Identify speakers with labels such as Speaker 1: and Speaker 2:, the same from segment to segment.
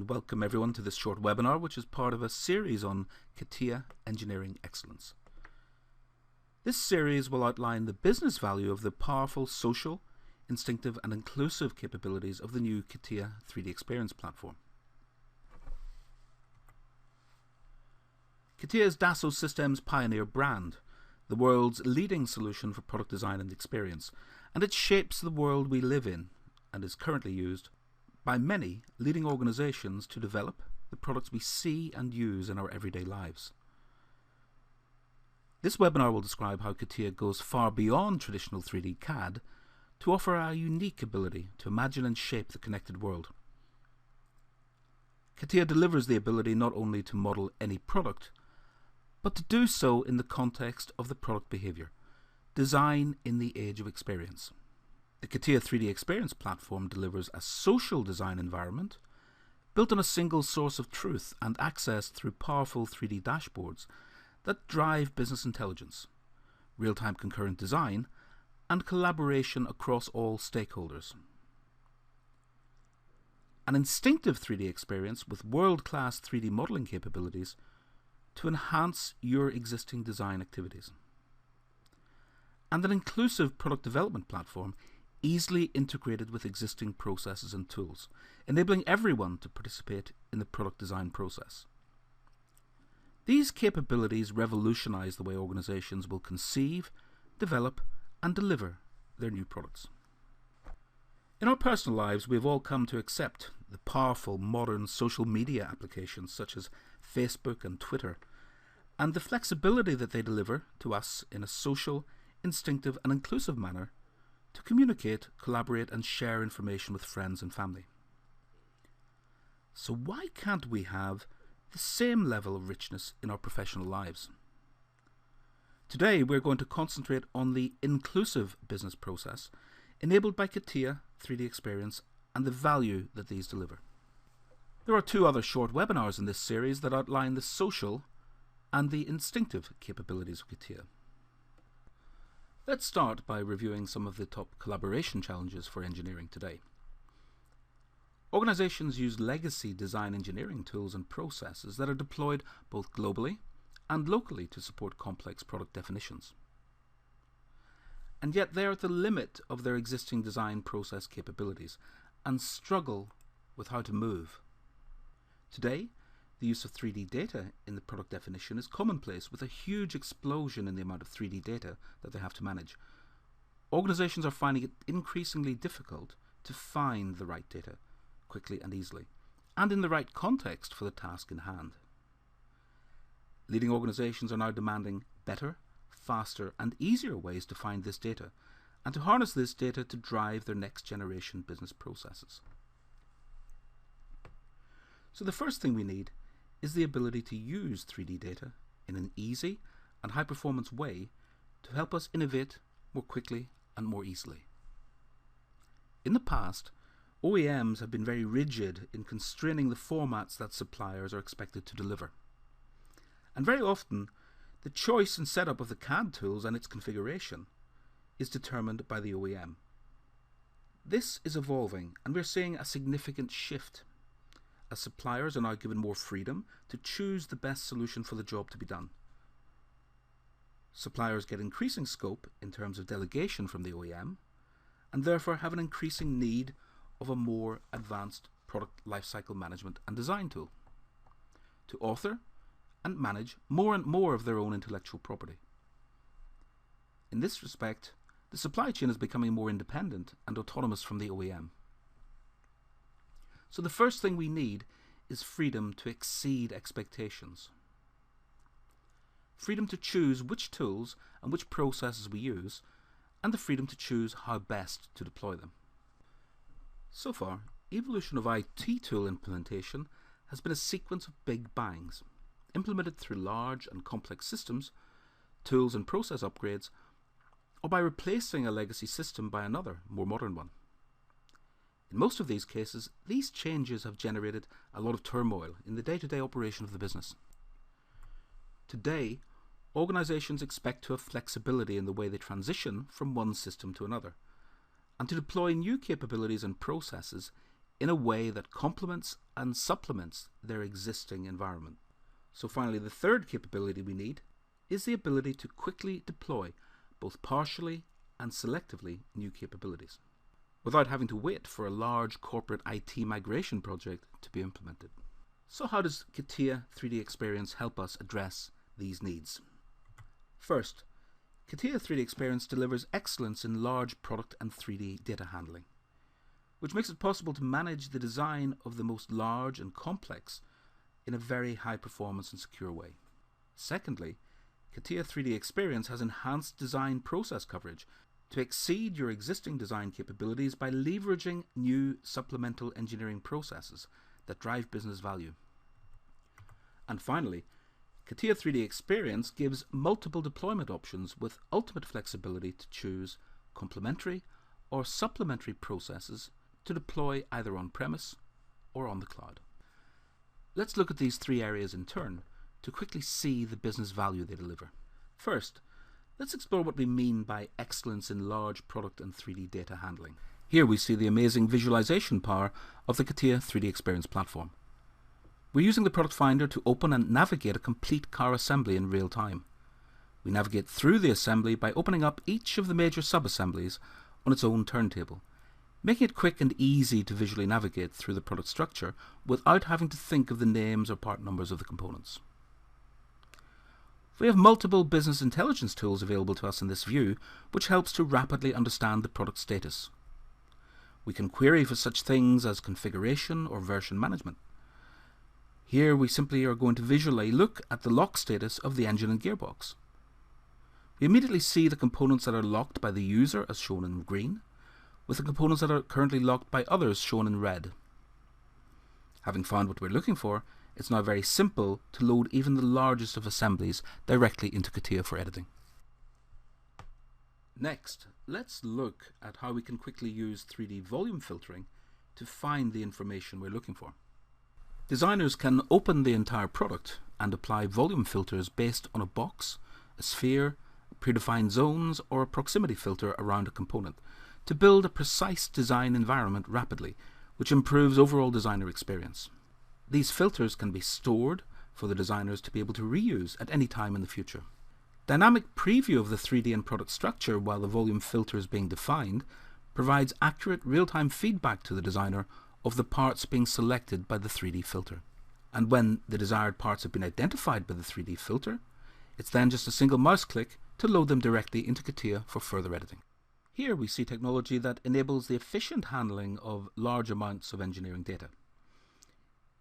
Speaker 1: and welcome everyone to this short webinar, which is part of a series on CATIA Engineering Excellence. This series will outline the business value of the powerful social, instinctive and inclusive capabilities of the new CATIA 3D Experience platform. CATIA is Dassault Systèmes' pioneer brand, the world's leading solution for product design and experience, and it shapes the world we live in and is currently used by many leading organizations to develop the products we see and use in our everyday lives. This webinar will describe how CATIA goes far beyond traditional 3D CAD to offer a unique ability to imagine and shape the connected world. CATIA delivers the ability not only to model any product, but to do so in the context of the product behavior, design in the age of experience. The CATIA 3D Experience platform delivers a social design environment built on a single source of truth and accessed through powerful 3D dashboards that drive business intelligence, real-time concurrent design, and collaboration across all stakeholders. An instinctive 3D experience with world-class 3D modeling capabilities to enhance your existing design activities. And an inclusive product development platform easily integrated with existing processes and tools, enabling everyone to participate in the product design process. These capabilities revolutionize the way organizations will conceive, develop, and deliver their new products. In our personal lives, we have all come to accept the powerful modern social media applications such as Facebook and Twitter, and the flexibility that they deliver to us in a social, instinctive, and inclusive manner to communicate, collaborate, and share information with friends and family. So why can't we have the same level of richness in our professional lives? Today we're going to concentrate on the inclusive business process enabled by CATIA 3D Experience and the value that these deliver. There are two other short webinars in this series that outline the social and the instinctive capabilities of CATIA. Let's start by reviewing some of the top collaboration challenges for engineering today. Organizations use legacy design engineering tools and processes that are deployed both globally and locally to support complex product definitions. And yet they are at the limit of their existing design process capabilities and struggle with how to move. Today, the use of 3D data in the product definition is commonplace, with a huge explosion in the amount of 3D data that they have to manage. Organizations are finding it increasingly difficult to find the right data quickly and easily, and in the right context for the task in hand. Leading organizations are now demanding better, faster, and easier ways to find this data, and to harness this data to drive their next generation business processes. So the first thing we need is the ability to use 3D data in an easy and high-performance way to help us innovate more quickly and more easily. In the past, OEMs have been very rigid in constraining the formats that suppliers are expected to deliver. And very often, the choice and setup of the CAD tools and its configuration is determined by the OEM. This is evolving, and we're seeing a significant shift, as suppliers are now given more freedom to choose the best solution for the job to be done. Suppliers get increasing scope in terms of delegation from the OEM, and therefore have an increasing need of a more advanced product lifecycle management and design tool to author and manage more and more of their own intellectual property. In this respect, the supply chain is becoming more independent and autonomous from the OEM. So the first thing we need is freedom to exceed expectations. Freedom to choose which tools and which processes we use, and the freedom to choose how best to deploy them. So far, evolution of IT tool implementation has been a sequence of big bangs, implemented through large and complex systems, tools and process upgrades, or by replacing a legacy system by another, more modern one. In most of these cases, these changes have generated a lot of turmoil in the day-to-day operation of the business. Today, organizations expect to have flexibility in the way they transition from one system to another, and to deploy new capabilities and processes in a way that complements and supplements their existing environment. So finally, the third capability we need is the ability to quickly deploy both partially and selectively new capabilities, without having to wait for a large corporate IT migration project to be implemented. So how does CATIA 3D Experience help us address these needs? First, CATIA 3D Experience delivers excellence in large product and 3D data handling, which makes it possible to manage the design of the most large and complex in a very high performance and secure way. Secondly, CATIA 3D Experience has enhanced design process coverage to exceed your existing design capabilities by leveraging new supplemental engineering processes that drive business value. And finally, CATIA 3D Experience gives multiple deployment options with ultimate flexibility to choose complementary or supplementary processes to deploy either on-premise or on the cloud. Let's look at these three areas in turn to quickly see the business value they deliver. First, let's explore what we mean by excellence in large product and 3D data handling. Here we see the amazing visualization power of the CATIA 3D Experience platform. We're using the product finder to open and navigate a complete car assembly in real time. We navigate through the assembly by opening up each of the major sub-assemblies on its own turntable, making it quick and easy to visually navigate through the product structure without having to think of the names or part numbers of the components. We have multiple business intelligence tools available to us in this view, which helps to rapidly understand the product status. We can query for such things as configuration or version management. Here we simply are going to visually look at the lock status of the engine and gearbox. We immediately see the components that are locked by the user as shown in green, with the components that are currently locked by others shown in red. Having found what we're looking for, it's now very simple to load even the largest of assemblies directly into CATIA for editing. Next, let's look at how we can quickly use 3D volume filtering to find the information we're looking for. Designers can open the entire product and apply volume filters based on a box, a sphere, predefined zones, or a proximity filter around a component to build a precise design environment rapidly, which improves overall designer experience. These filters can be stored for the designers to be able to reuse at any time in the future. Dynamic preview of the 3D and product structure while the volume filter is being defined provides accurate real-time feedback to the designer of the parts being selected by the 3D filter. And when the desired parts have been identified by the 3D filter, it's then just a single mouse click to load them directly into CATIA for further editing. Here we see technology that enables the efficient handling of large amounts of engineering data.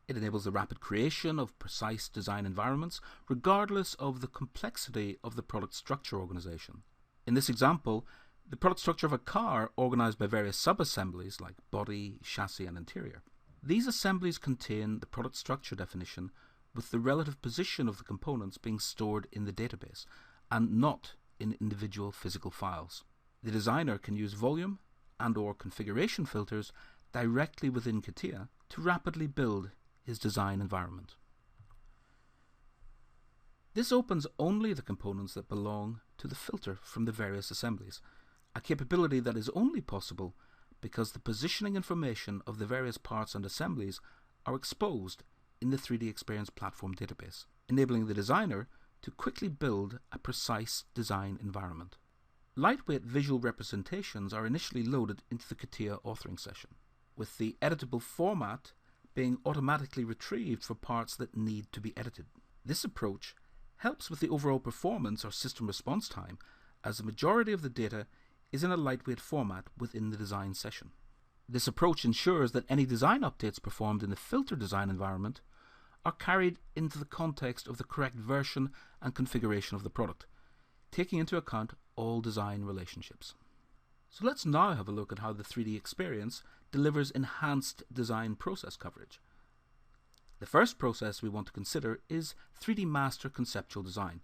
Speaker 1: It enables the rapid creation of precise design environments regardless of the complexity of the product structure organization. In this example, the product structure of a car organized by various sub-assemblies like body, chassis and interior. These assemblies contain the product structure definition with the relative position of the components being stored in the database and not in individual physical files. The designer can use volume and/or configuration filters directly within CATIA to rapidly build his design environment. This opens only the components that belong to the filter from the various assemblies, a capability that is only possible because the positioning information of the various parts and assemblies are exposed in the 3D Experience platform database, enabling the designer to quickly build a precise design environment. Lightweight visual representations are initially loaded into the CATIA authoring session, with the editable format being automatically retrieved for parts that need to be edited. This approach helps with the overall performance or system response time, as the majority of the data is in a lightweight format within the design session. This approach ensures that any design updates performed in the filter design environment are carried into the context of the correct version and configuration of the product, taking into account all design relationships. So let's now have a look at how the 3D Experience delivers enhanced design process coverage. The first process we want to consider is 3D Master Conceptual Design,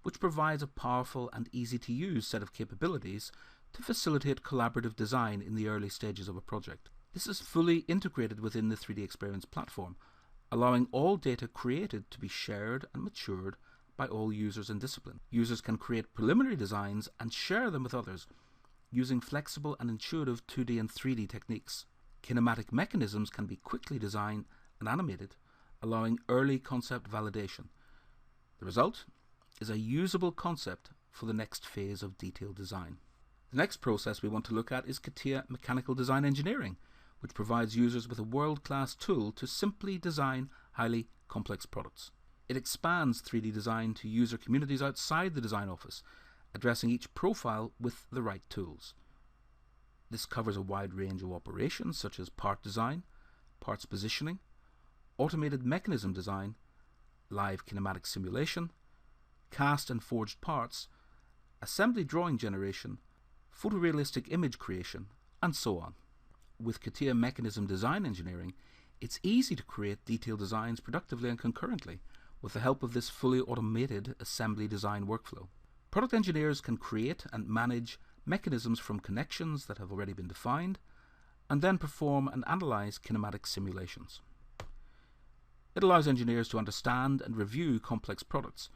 Speaker 1: which provides a powerful and easy to use set of capabilities to facilitate collaborative design in the early stages of a project. This is fully integrated within the 3D Experience platform, allowing all data created to be shared and matured by all users and discipline. Users can create preliminary designs and share them with others using flexible and intuitive 2D and 3D techniques. kinematic mechanisms can be quickly designed and animated, allowing early concept validation. The result is a usable concept for the next phase of detailed design. The next process we want to look at is CATIA Mechanical Design Engineering, which provides users with a world-class tool to simply design highly complex products. It expands 3D design to user communities outside the design office, addressing each profile with the right tools. This covers a wide range of operations such as part design, parts positioning, automated mechanism design, live kinematic simulation, cast and forged parts, assembly drawing generation, photorealistic image creation, and so on. With CATIA Mechanism Design Engineering, it's easy to create detailed designs productively and concurrently with the help of this fully automated assembly design workflow. Product engineers can create and manage mechanisms from connections that have already been defined, and then perform and analyze kinematic simulations. It allows engineers to understand and review complex products,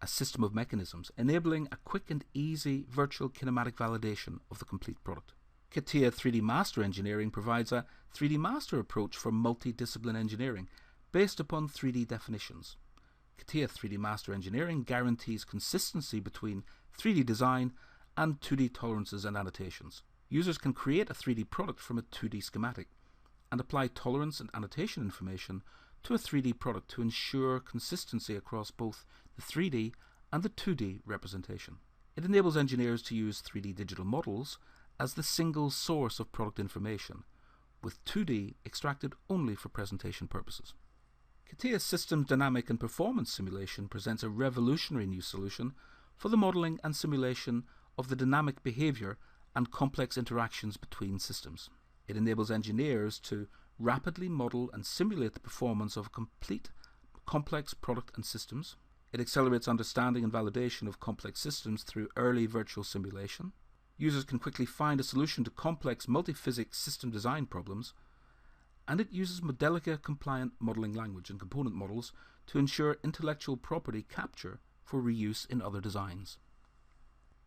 Speaker 1: a system of mechanisms, enabling a quick and easy virtual kinematic validation of the complete product. CATIA 3D Master Engineering provides a 3D Master approach for multidiscipline engineering based upon 3D definitions. CATIA 3D Master Engineering guarantees consistency between 3D design and 2D tolerances and annotations. Users can create a 3D product from a 2D schematic and apply tolerance and annotation information to a 3D product to ensure consistency across both the 3D and the 2D representation. It enables engineers to use 3D digital models as the single source of product information, with 2D extracted only for presentation purposes. CATIA Systems Dynamic and Performance Simulation presents a revolutionary new solution for the modeling and simulation of the dynamic behavior and complex interactions between systems. It enables engineers to rapidly model and simulate the performance of complete complex product and systems. It accelerates understanding and validation of complex systems through early virtual simulation. Users can quickly find a solution to complex multi-physics system design problems, and it uses Modelica compliant modeling language and component models to ensure intellectual property capture for reuse in other designs.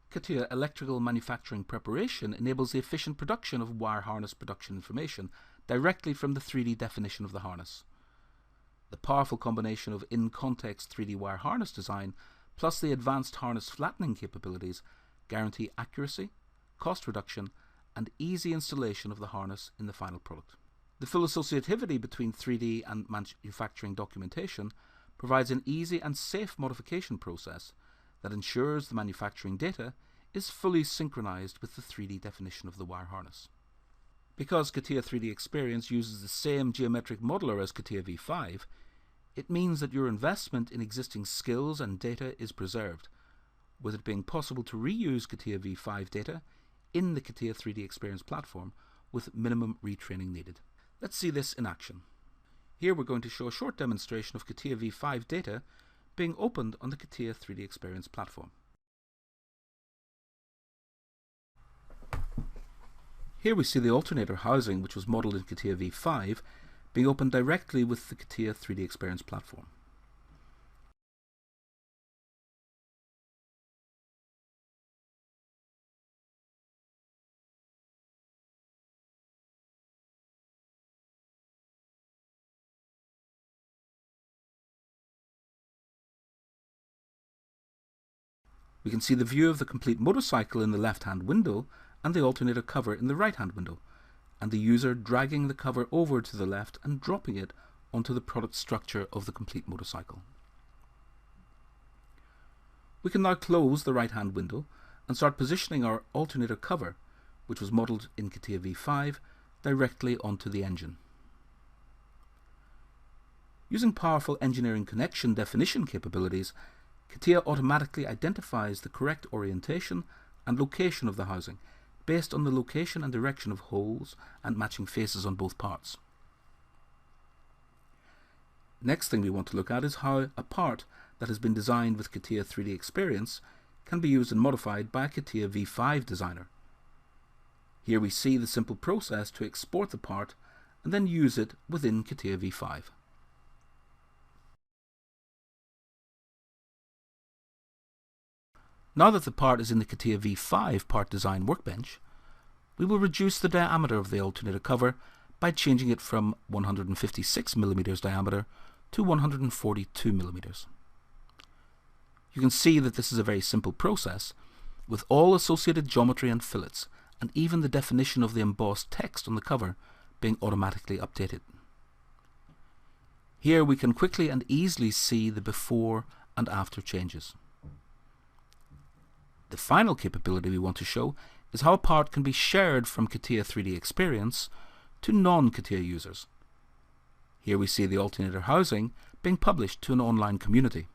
Speaker 1: CATIA Electrical Manufacturing Preparation enables the efficient production of wire harness production information directly from the 3D definition of the harness. The powerful combination of in-context 3D wire harness design plus the advanced harness flattening capabilities guarantee accuracy, cost reduction, and easy installation of the harness in the final product. The full associativity between 3D and manufacturing documentation provides an easy and safe modification process that ensures the manufacturing data is fully synchronized with the 3D definition of the wire harness. Because CATIA 3D Experience uses the same geometric modeler as CATIA V5, it means that your investment in existing skills and data is preserved, with it being possible to reuse CATIA V5 data in the CATIA 3D Experience platform with minimum retraining needed. Let's see this in action. Here we're going to show a short demonstration of CATIA V5 data being opened on the CATIA 3D Experience platform. Here we see the alternator housing, which was modelled in CATIA V5, being opened directly with the CATIA 3D Experience platform. We can see the view of the complete motorcycle in the left-hand window and the alternator cover in the right-hand window, and the user dragging the cover over to the left and dropping it onto the product structure of the complete motorcycle. We can now close the right-hand window and start positioning our alternator cover, which was modelled in CATIA V5, directly onto the engine. Using powerful engineering connection definition capabilities, CATIA automatically identifies the correct orientation and location of the housing based on the location and direction of holes and matching faces on both parts. Next thing we want to look at is how a part that has been designed with CATIA 3D Experience can be used and modified by a CATIA V5 designer. Here we see the simple process to export the part and then use it within CATIA V5. Now that the part is in the CATIA V5 part design workbench, we will reduce the diameter of the alternator cover by changing it from 156mm diameter to 142mm. You can see that this is a very simple process, with all associated geometry and fillets, and even the definition of the embossed text on the cover being automatically updated. Here we can quickly and easily see the before and after changes. The final capability we want to show is how a part can be shared from CATIA 3D Experience to non-CATIA users. Here we see the alternator housing being published to an online community.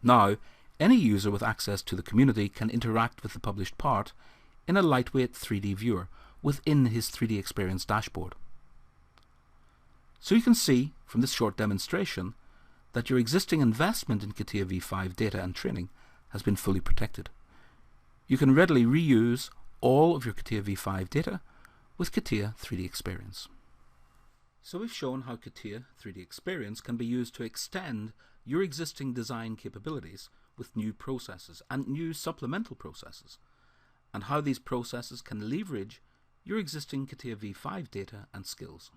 Speaker 1: Now, any user with access to the community can interact with the published part in a lightweight 3D viewer within his 3D Experience dashboard. So you can see from this short demonstration that your existing investment in CATIA V5 data and training has been fully protected. You can readily reuse all of your CATIA V5 data with CATIA 3D Experience. So we've shown how CATIA 3D Experience can be used to extend your existing design capabilities with new processes and new supplemental processes, and how these processes can leverage your existing CATIA V5 data and skills.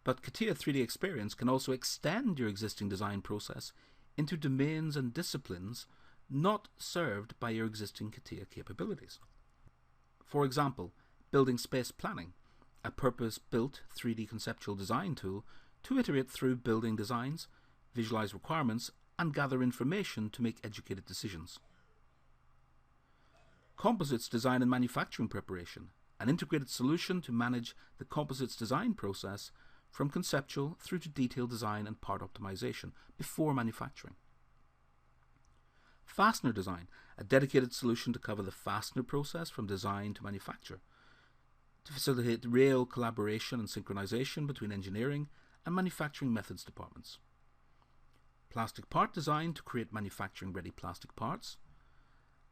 Speaker 1: But CATIA 3D Experience can also extend your existing design process into domains and disciplines not served by your existing CATIA capabilities. For example, building space planning, a purpose-built 3D conceptual design tool to iterate through building designs, visualize requirements, and gather information to make educated decisions. Composites design and manufacturing preparation, an integrated solution to manage the composites design process from conceptual through to detailed design and part optimization before manufacturing. Fastener design, a dedicated solution to cover the fastener process from design to manufacture, to facilitate real collaboration and synchronization between engineering and manufacturing methods departments. Plastic part design to create manufacturing-ready plastic parts,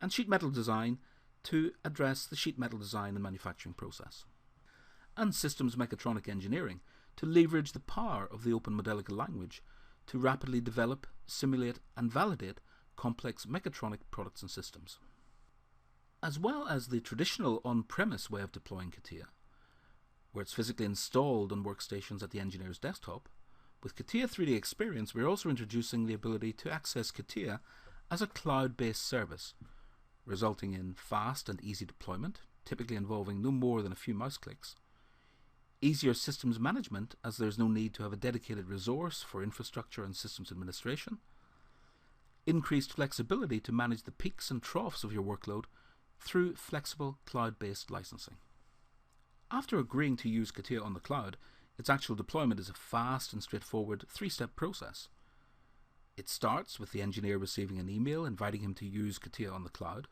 Speaker 1: and sheet metal design to address the sheet metal design and manufacturing process. And systems mechatronic engineering to leverage the power of the open modelical language to rapidly develop, simulate, and validate complex mechatronic products and systems. As well as the traditional on-premise way of deploying CATIA, where it's physically installed on workstations at the engineer's desktop, with CATIA 3D Experience we're also introducing the ability to access CATIA as a cloud-based service, resulting in fast and easy deployment, typically involving no more than a few mouse clicks, easier systems management as there's no need to have a dedicated resource for infrastructure and systems administration, increased flexibility to manage the peaks and troughs of your workload through flexible cloud-based licensing. After agreeing to use CATIA on the cloud, its actual deployment is a fast and straightforward three-step process. It starts with the engineer receiving an email inviting him to use CATIA on the cloud,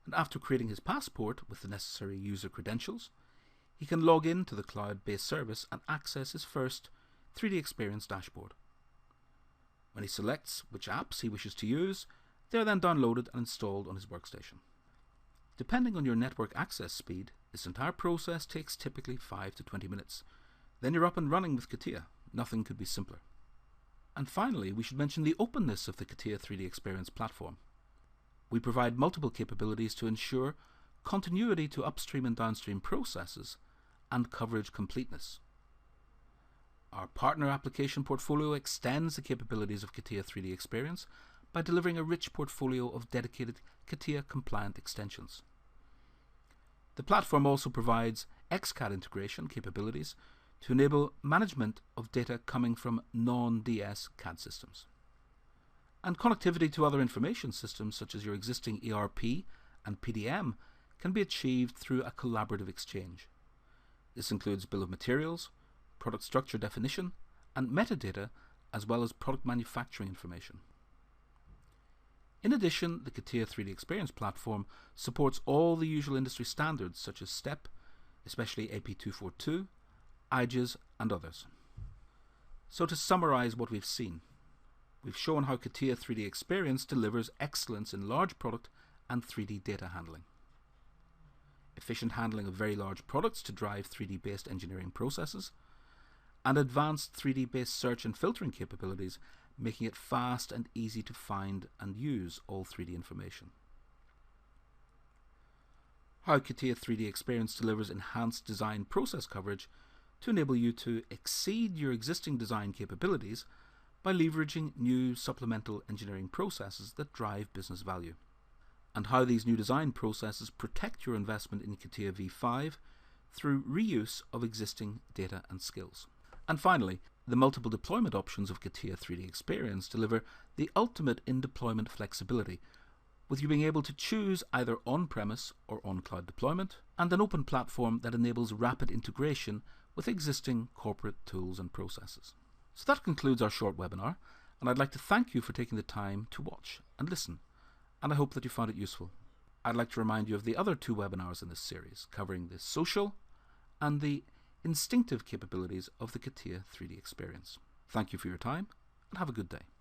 Speaker 1: and after creating his passport with the necessary user credentials, he can log in to the cloud-based service and access his first 3D Experience dashboard. When he selects which apps he wishes to use, they are then downloaded and installed on his workstation. Depending on your network access speed, this entire process takes typically 5 to 20 minutes. Then you're up and running with CATIA. Nothing could be simpler. And finally, we should mention the openness of the CATIA 3D Experience platform. We provide multiple capabilities to ensure continuity to upstream and downstream processes and coverage completeness. Our partner application portfolio extends the capabilities of CATIA 3D Experience by delivering a rich portfolio of dedicated CATIA compliant extensions. The platform also provides XCAD integration capabilities to enable management of data coming from non-DS CAD systems. And connectivity to other information systems such as your existing ERP and PDM can be achieved through a collaborative exchange. This includes bill of materials, product structure definition, and metadata, as well as product manufacturing information. In addition, the CATIA 3D Experience platform supports all the usual industry standards such as STEP, especially AP242, IGES, and others. So to summarize what we've seen, we've shown how CATIA 3D Experience delivers excellence in large product and 3D data handling. efficient handling of very large products to drive 3D-based engineering processes, and advanced 3D-based search and filtering capabilities, making it fast and easy to find and use all 3D information. How CATIA 3D Experience delivers enhanced design process coverage to enable you to exceed your existing design capabilities by leveraging new supplemental engineering processes that drive business value, and how these new design processes protect your investment in CATIA V5 through reuse of existing data and skills. And finally, the multiple deployment options of CATIA 3D Experience deliver the ultimate in deployment flexibility, with you being able to choose either on-premise or on-cloud deployment, and an open platform that enables rapid integration with existing corporate tools and processes. So that concludes our short webinar, and I'd like to thank you for taking the time to watch and listen, and I hope that you found it useful. I'd like to remind you of the other 2 webinars in this series, covering the social and the instinctive capabilities of the CATIA 3D Experience. Thank you for your time, and have a good day.